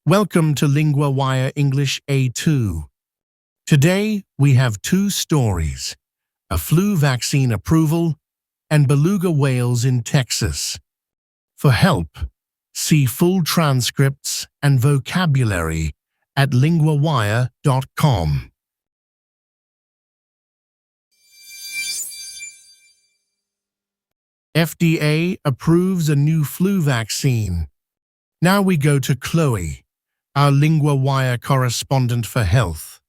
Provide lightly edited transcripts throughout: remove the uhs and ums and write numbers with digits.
Welcome to LinguaWire English A2. Today, we have two stories, a flu vaccine approval and beluga whales in Texas. For help, see full transcripts and vocabulary at LinguaWire.com. FDA approves a new flu vaccine. Now we go to Chloe, our LinguaWire correspondent for health.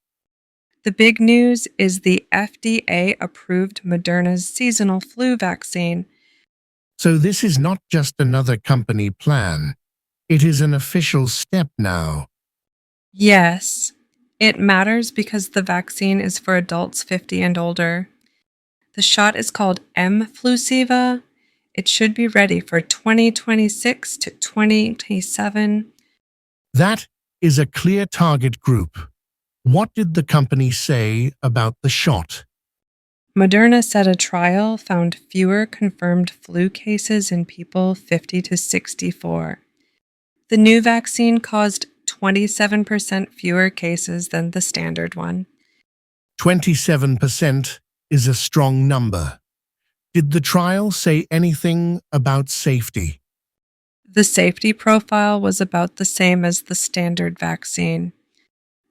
The big news is the FDA approved Moderna's seasonal flu vaccine. So this is not just another company plan. It is an official step now. Yes, it matters because the vaccine is for adults 50 and older. The shot is called mFlusiva. It should be ready for 2026 to 2027. That is a clear target group. What did the company say about the shot? Moderna said a trial found fewer confirmed flu cases in people 50 to 64. The new vaccine caused 27% fewer cases than the standard one. 27% is a strong number. Did the trial say anything about safety? The safety profile was about the same as the standard vaccine,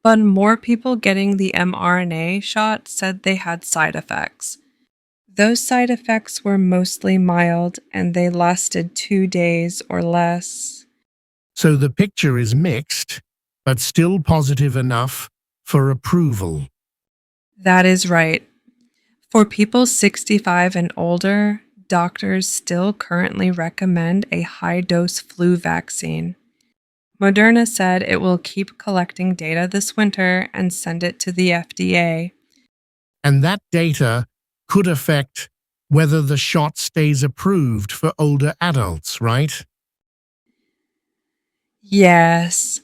but more people getting the mRNA shot said they had side effects. Those side effects were mostly mild and they lasted 2 days or less. So the picture is mixed, but still positive enough for approval. That is right. For people 65 and older, doctors still currently recommend a high-dose flu vaccine. Moderna said it will keep collecting data this winter and send it to the FDA. And that data could affect whether the shot stays approved for older adults, right? Yes.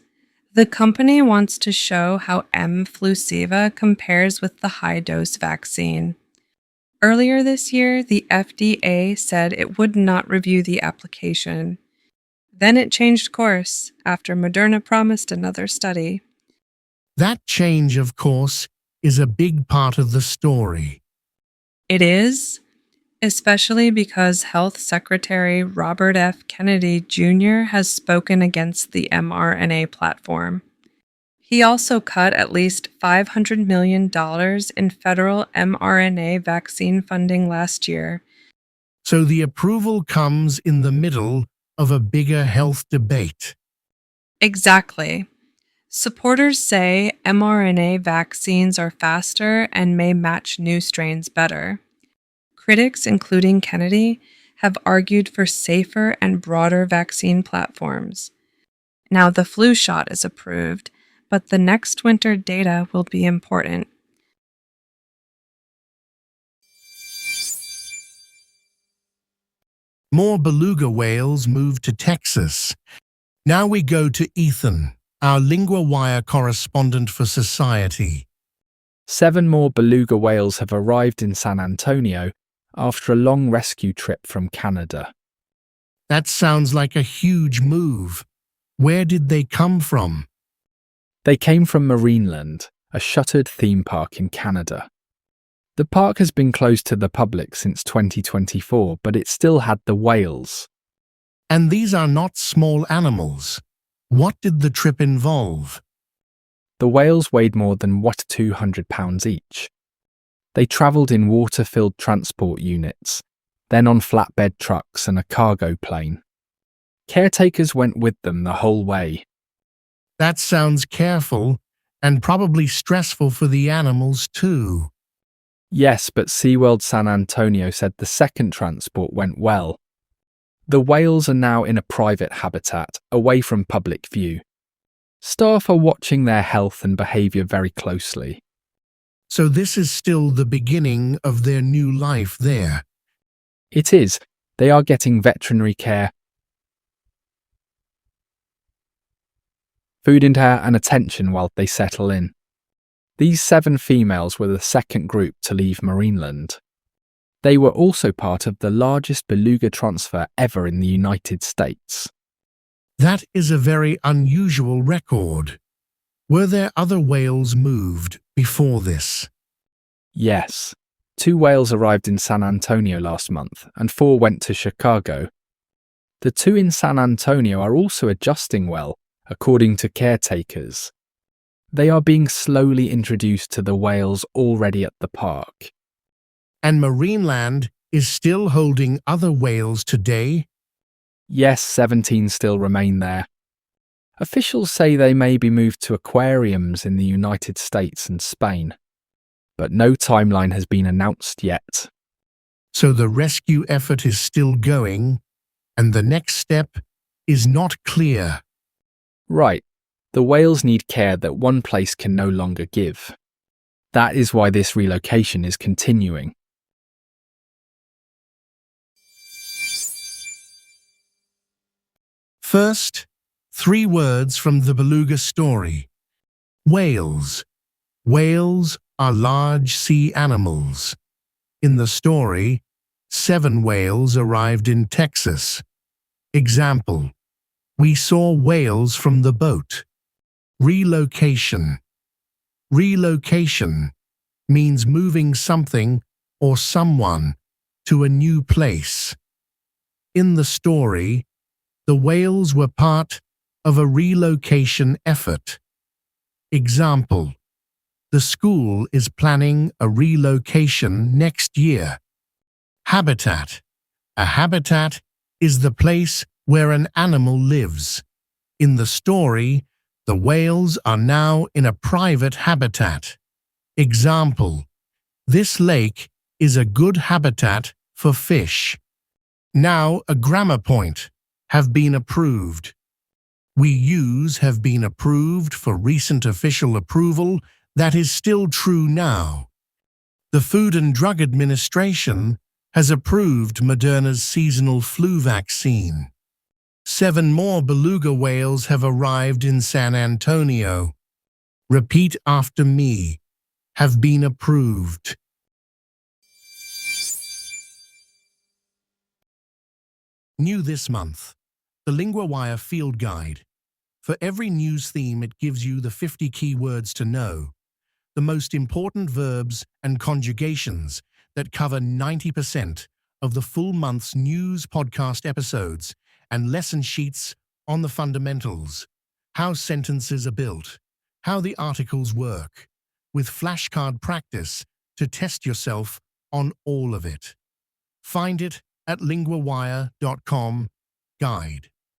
The company wants to show how mFlusiva compares with the high-dose vaccine. Earlier this year, the FDA said it would not review the application. Then it changed course after Moderna promised another study. That change, of course, is a big part of the story. It is, especially because Health Secretary Robert F. Kennedy Jr. has spoken against the mRNA platform. He also cut at least $500 million in federal mRNA vaccine funding last year. So the approval comes in the middle of a bigger health debate. Exactly. Supporters say mRNA vaccines are faster and may match new strains better. Critics, including Kennedy, have argued for safer and broader vaccine platforms. Now the flu shot is approved, but the next winter data will be important. More beluga whales moved to Texas. Now we go to Ethan, our LinguaWire correspondent for Society. 7 more beluga whales have arrived in San Antonio after a long rescue trip from Canada. That sounds like a huge move. Where did they come from? They came from Marineland, a shuttered theme park in Canada. The park has been closed to the public since 2024, but it still had the whales. And these are not small animals. What did the trip involve? The whales weighed more than 200 pounds each. They travelled in water-filled transport units, then on flatbed trucks and a cargo plane. Caretakers went with them the whole way. That sounds careful and probably stressful for the animals too. Yes, but SeaWorld San Antonio said the second transport went well. The whales are now in a private habitat, away from public view. Staff are watching their health and behaviour very closely. So this is still the beginning of their new life there. It is. They are getting veterinary care, food and attention while they settle in. These 7 females were the second group to leave Marineland. They were also part of the largest beluga transfer ever in the United States. That is a very unusual record. Were there other whales moved before this? Yes. 2 whales arrived in San Antonio last month, and 4 went to Chicago. The 2 in San Antonio are also adjusting well, according to caretakers. They are being slowly introduced to the whales already at the park. And Marineland is still holding other whales today? Yes, 17 still remain there. Officials say they may be moved to aquariums in the United States and Spain, but no timeline has been announced yet. So the rescue effort is still going, and the next step is not clear. Right, the whales need care that one place can no longer give. That is why this relocation is continuing. First, 3 words from the Beluga story. Whales. Whales are large sea animals. In the story, 7 whales arrived in Texas. Example: we saw whales from the boat. Relocation. Relocation means moving something or someone to a new place. In the story, the whales were part of a relocation effort. Example: the school is planning a relocation next year. Habitat. A habitat is the place where an animal lives. In the story, the whales are now in a private habitat. Example: this lake is a good habitat for fish. Now a grammar point. Have been approved. We use have been approved for recent official approval that is still true now. The Food and Drug Administration has approved Moderna's seasonal flu vaccine. 7 more beluga whales have arrived in San Antonio. Repeat after me. Have been approved. New this month, the LinguaWire Field Guide. For every news theme, it gives you the 50 key words to know, the most important verbs and conjugations that cover 90% of the full month's news podcast episodes, and lesson sheets on the fundamentals, how sentences are built, how the articles work, with flashcard practice to test yourself on all of it. Find it at linguawire.com/guide.